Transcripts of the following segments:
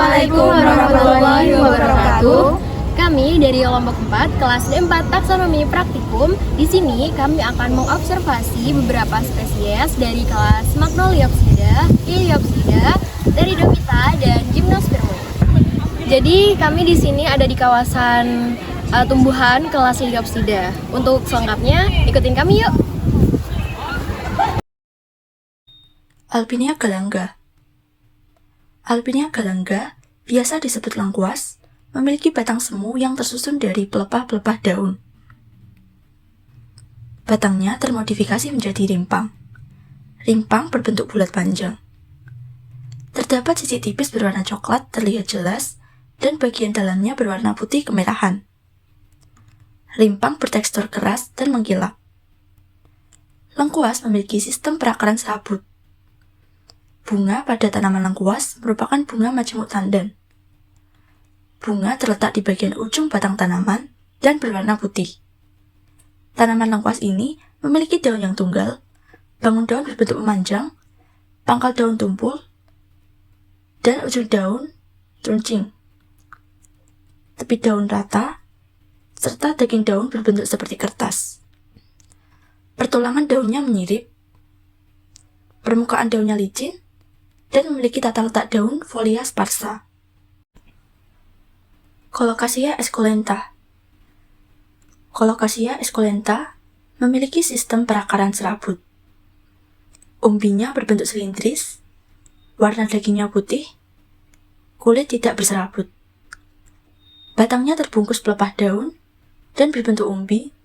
Assalamualaikum warahmatullahi wabarakatuh. Kami dari kelompok 4 kelas D4 taksonomi praktikum. Di sini kami akan mengobservasi beberapa spesies dari kelas Magnoliopsida, Iliopsida, Pteridophyta, dan Gymnospermum. Jadi kami di sini ada di kawasan tumbuhan kelas Iliopsida. Untuk selengkapnya ikutin kami yuk. Alpinia galanga. Alpinia galanga, biasa disebut lengkuas, memiliki batang semu yang tersusun dari pelepah-pelepah daun. Batangnya termodifikasi menjadi rimpang. Rimpang berbentuk bulat panjang. Terdapat sisi tipis berwarna coklat terlihat jelas, dan bagian dalamnya berwarna putih kemerahan. Rimpang bertekstur keras dan mengkilap. Lengkuas memiliki sistem perakaran serabut. Bunga pada tanaman lengkuas merupakan bunga majemuk tandan. Bunga terletak di bagian ujung batang tanaman dan berwarna putih. Tanaman lengkuas ini memiliki daun yang tunggal, bangun daun berbentuk memanjang, pangkal daun tumpul, dan ujung daun runcing. Tepi daun rata, serta daging daun berbentuk seperti kertas. Pertulangan daunnya menyirip, permukaan daunnya licin, dan memiliki tata letak daun folia sparsa. Colocasia esculenta. Colocasia esculenta memiliki sistem perakaran serabut. Umbinya berbentuk silindris, warna dagingnya putih, kulit tidak berserabut. Batangnya terbungkus pelepah daun dan berbentuk umbi,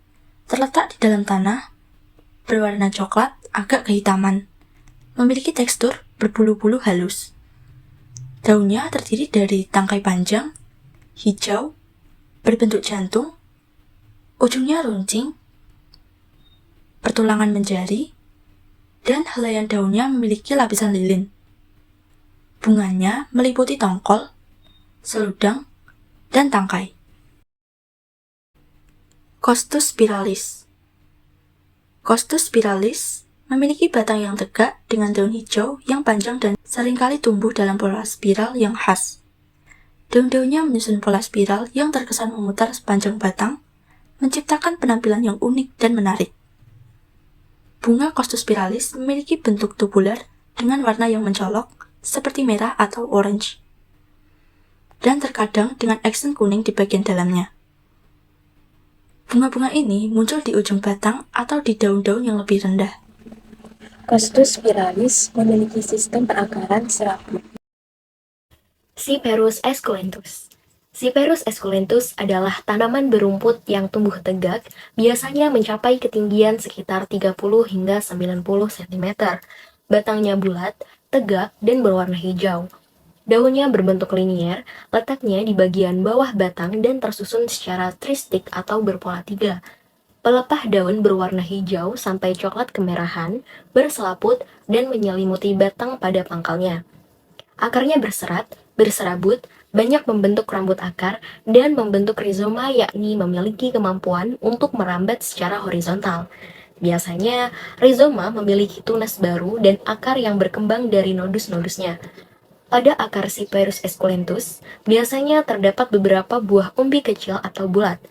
terletak di dalam tanah, berwarna coklat agak kehitaman, memiliki tekstur berbulu-bulu halus. Daunnya terdiri dari tangkai panjang, hijau, berbentuk jantung, ujungnya runcing, pertulangan menjari, dan helaian daunnya memiliki lapisan lilin. Bunganya meliputi tongkol, seludang, dan tangkai. Costus spiralis. Costus spiralis memiliki batang yang tegak dengan daun hijau yang panjang dan seringkali tumbuh dalam pola spiral yang khas. Daun-daunnya menyusun pola spiral yang terkesan memutar sepanjang batang, menciptakan penampilan yang unik dan menarik. Bunga Costus spiralis memiliki bentuk tubular dengan warna yang mencolok, seperti merah atau orange, dan terkadang dengan aksen kuning di bagian dalamnya. Bunga-bunga ini muncul di ujung batang atau di daun-daun yang lebih rendah. Costus spiralis memiliki sistem perakaran serabut. Cyperus esculentus. Cyperus esculentus adalah tanaman berumput yang tumbuh tegak, biasanya mencapai ketinggian sekitar 30 hingga 90 cm. Batangnya bulat, tegak, dan berwarna hijau. Daunnya berbentuk linier, letaknya di bagian bawah batang dan tersusun secara tristik atau berpola tiga. Pelepah daun berwarna hijau sampai coklat kemerahan, berselaput, dan menyelimuti batang pada pangkalnya. Akarnya berserat, berserabut, banyak membentuk rambut akar, dan membentuk rizoma yakni memiliki kemampuan untuk merambat secara horizontal. Biasanya, rizoma memiliki tunas baru dan akar yang berkembang dari nodus-nodusnya. Pada akar Cyperus esculentus, biasanya terdapat beberapa buah umbi kecil atau bulat.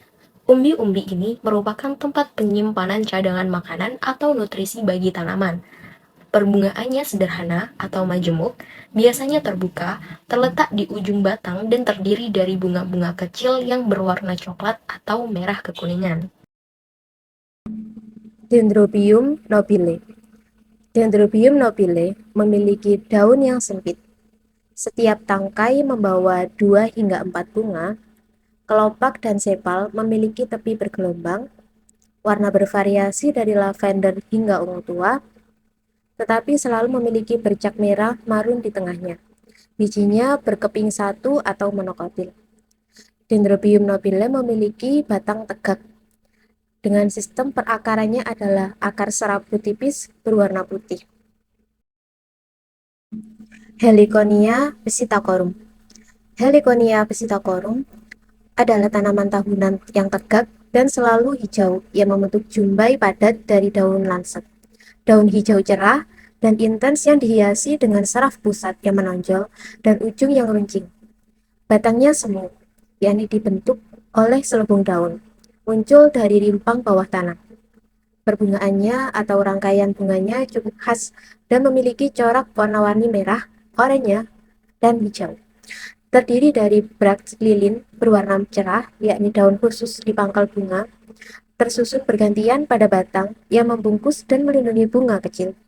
Umbi-umbi ini merupakan tempat penyimpanan cadangan makanan atau nutrisi bagi tanaman. Perbungaannya sederhana atau majemuk, biasanya terbuka, terletak di ujung batang dan terdiri dari bunga-bunga kecil yang berwarna coklat atau merah kekuningan. Dendrobium nobile. Dendrobium nobile memiliki daun yang sempit. Setiap tangkai membawa 2 hingga 4 bunga. Kelopak dan sepal memiliki tepi bergelombang, warna bervariasi dari lavender hingga ungu tua, tetapi selalu memiliki bercak merah marun di tengahnya. Bijinya berkeping satu atau monokotil. Dendrobium nobile memiliki batang tegak. Dengan sistem perakarannya adalah akar serabut tipis berwarna putih. Heliconia psittacorum. Heliconia psittacorum adalah tanaman tahunan yang tegak dan selalu hijau yang membentuk jumbai padat dari daun lancet. Daun hijau cerah dan intens yang dihiasi dengan saraf pusat yang menonjol dan ujung yang runcing. Batangnya semu, yakni dibentuk oleh selubung daun, muncul dari rimpang bawah tanah. Perbungaannya atau rangkaian bunganya cukup khas dan memiliki corak warna-warni merah, oranye, dan hijau. Terdiri dari braks lilin berwarna cerah, yakni daun khusus di pangkal bunga, tersusun bergantian pada batang yang membungkus dan melindungi bunga kecil.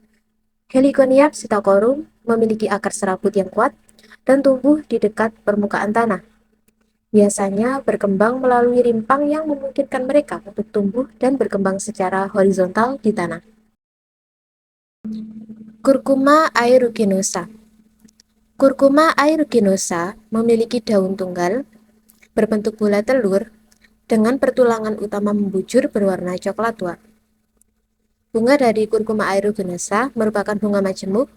Heliconium sitacorum memiliki akar serabut yang kuat dan tumbuh di dekat permukaan tanah. Biasanya berkembang melalui rimpang yang memungkinkan mereka untuk tumbuh dan berkembang secara horizontal di tanah. Curcuma aeruginosa. Curcuma aeruginosa memiliki daun tunggal berbentuk bola telur dengan pertulangan utama membujur berwarna coklat tua. Bunga dari Curcuma aeruginosa merupakan bunga majemuk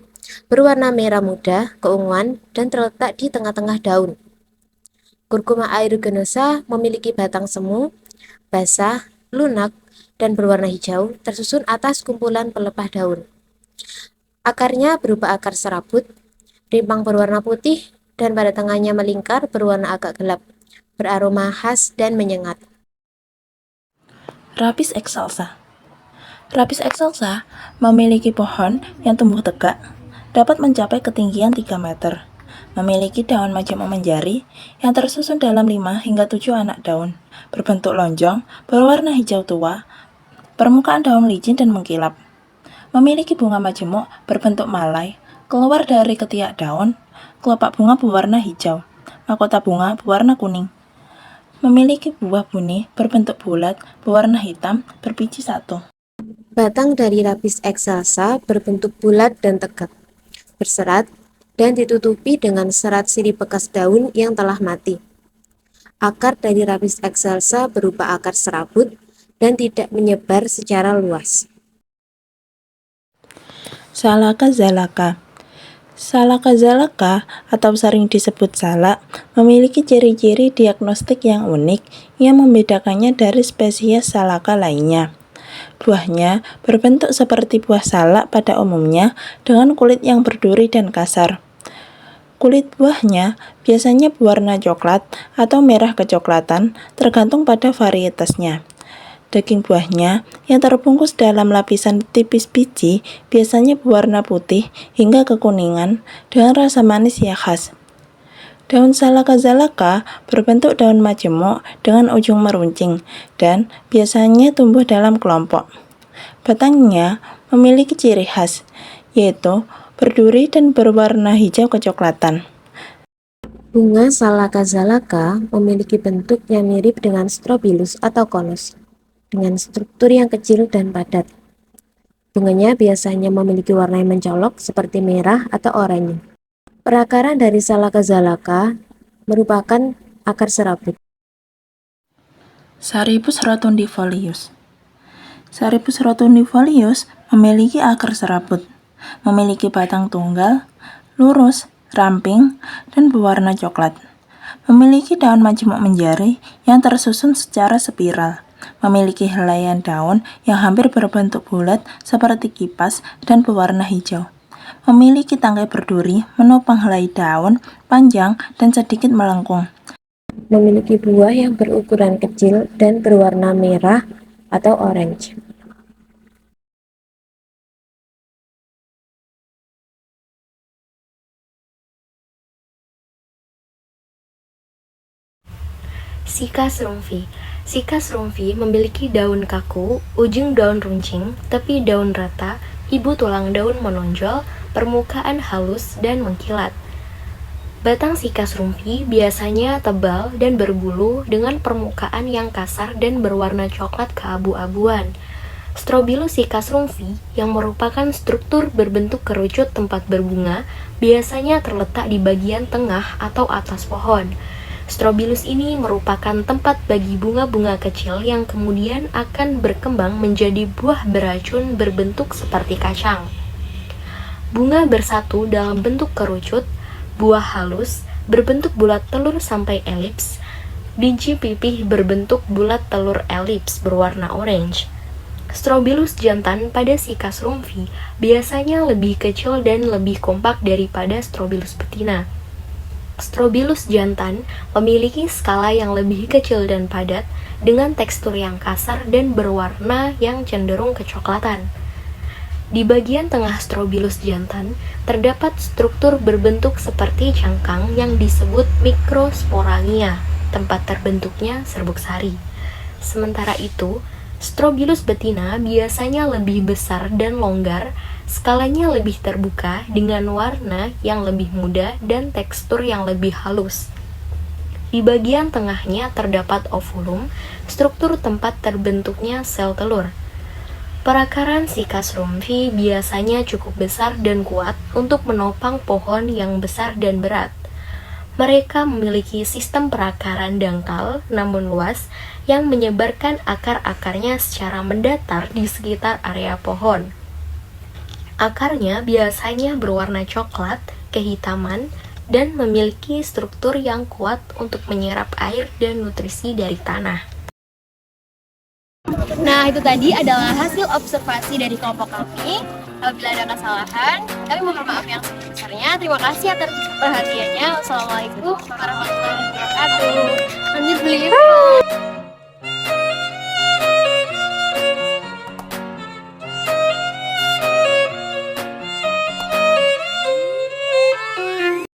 berwarna merah muda, keunguan, dan terletak di tengah-tengah daun. Curcuma aeruginosa memiliki batang semu, basah, lunak, dan berwarna hijau, tersusun atas kumpulan pelepah daun. Akarnya berupa akar serabut, rimpang berwarna putih, dan pada tengahnya melingkar berwarna agak gelap, beraroma khas dan menyengat. Rapis excelsa. Rapis excelsa memiliki pohon yang tumbuh tegak, dapat mencapai ketinggian 3 meter. Memiliki daun majemuk menjari yang tersusun dalam 5 hingga 7 anak daun, berbentuk lonjong, berwarna hijau tua, permukaan daun licin dan mengkilap. Memiliki bunga majemuk berbentuk malai, keluar dari ketiak daun, kelopak bunga berwarna hijau, mahkota bunga berwarna kuning. Memiliki buah buni berbentuk bulat, berwarna hitam, berbiji satu. Batang dari Rapis excelsa berbentuk bulat dan tegak, berserat, dan ditutupi dengan serat sirip bekas daun yang telah mati. Akar dari Rapis excelsa berupa akar serabut dan tidak menyebar secara luas. Salaka zalaka. Salaka zalaka atau sering disebut salak memiliki ciri-ciri diagnostik yang unik yang membedakannya dari spesies salaka lainnya. Buahnya berbentuk seperti buah salak pada umumnya dengan kulit yang berduri dan kasar. Kulit buahnya biasanya berwarna coklat atau merah kecoklatan tergantung pada varietasnya. Daging buahnya yang terbungkus dalam lapisan tipis biji biasanya berwarna putih hingga kekuningan dengan rasa manis yang khas. Daun salaka zalaka berbentuk daun majemuk dengan ujung meruncing dan biasanya tumbuh dalam kelompok. Batangnya memiliki ciri khas, yaitu berduri dan berwarna hijau kecoklatan. Bunga salaka zalaka memiliki bentuk yang mirip dengan strobilus atau konus, dengan struktur yang kecil dan padat. Bunganya biasanya memiliki warna yang mencolok seperti merah atau oranye. Perakaran dari salaka zalaka merupakan akar serabut. Saripus rotundifolius. Saripus rotundifolius memiliki akar serabut, memiliki batang tunggal, lurus, ramping, dan berwarna coklat. Memiliki daun majemuk menjari yang tersusun secara spiral. Memiliki helaian daun yang hampir berbentuk bulat seperti kipas dan berwarna hijau. Memiliki tangkai berduri menopang helai daun panjang dan sedikit melengkung. Memiliki buah yang berukuran kecil dan berwarna merah atau orange. Sikas rumfi. Sikas rumfi memiliki daun kaku, ujung daun runcing, tepi daun rata, ibu tulang daun menonjol, permukaan halus dan mengkilat. Batang sikas rumfi biasanya tebal dan berbulu dengan permukaan yang kasar dan berwarna coklat keabu-abuan. Strobilus sikas rumfi yang merupakan struktur berbentuk kerucut tempat berbunga biasanya terletak di bagian tengah atau atas pohon. Strobilus ini merupakan tempat bagi bunga-bunga kecil yang kemudian akan berkembang menjadi buah beracun berbentuk seperti kacang. Bunga bersatu dalam bentuk kerucut, buah halus, berbentuk bulat telur sampai elips, biji pipih berbentuk bulat telur elips berwarna orange. Strobilus jantan pada sikas rumfi biasanya lebih kecil dan lebih kompak daripada Strobilus betina. Strobilus jantan memiliki skala yang lebih kecil dan padat dengan tekstur yang kasar dan berwarna yang cenderung kecoklatan. Di bagian tengah Strobilus jantan terdapat struktur berbentuk seperti cangkang yang disebut mikrosporangia, tempat terbentuknya serbuk sari. Sementara itu, Strobilus betina biasanya lebih besar dan longgar, skalanya lebih terbuka dengan warna yang lebih muda dan tekstur yang lebih halus. Di bagian tengahnya terdapat ovulum, struktur tempat terbentuknya sel telur. Perakaran Cycas rumfi biasanya cukup besar dan kuat untuk menopang pohon yang besar dan berat. Mereka memiliki sistem perakaran dangkal namun luas yang menyebarkan akar-akarnya secara mendatar di sekitar area pohon. Akarnya biasanya berwarna coklat, kehitaman, dan memiliki struktur yang kuat untuk menyerap air dan nutrisi dari tanah. Nah, itu tadi adalah hasil observasi dari kelompok kami. Apabila ada kesalahan, kami mohon maaf yang sebesar-besarnya. Terima kasih atas perhatiannya. Wassalamualaikum warahmatullahi wabarakatuh.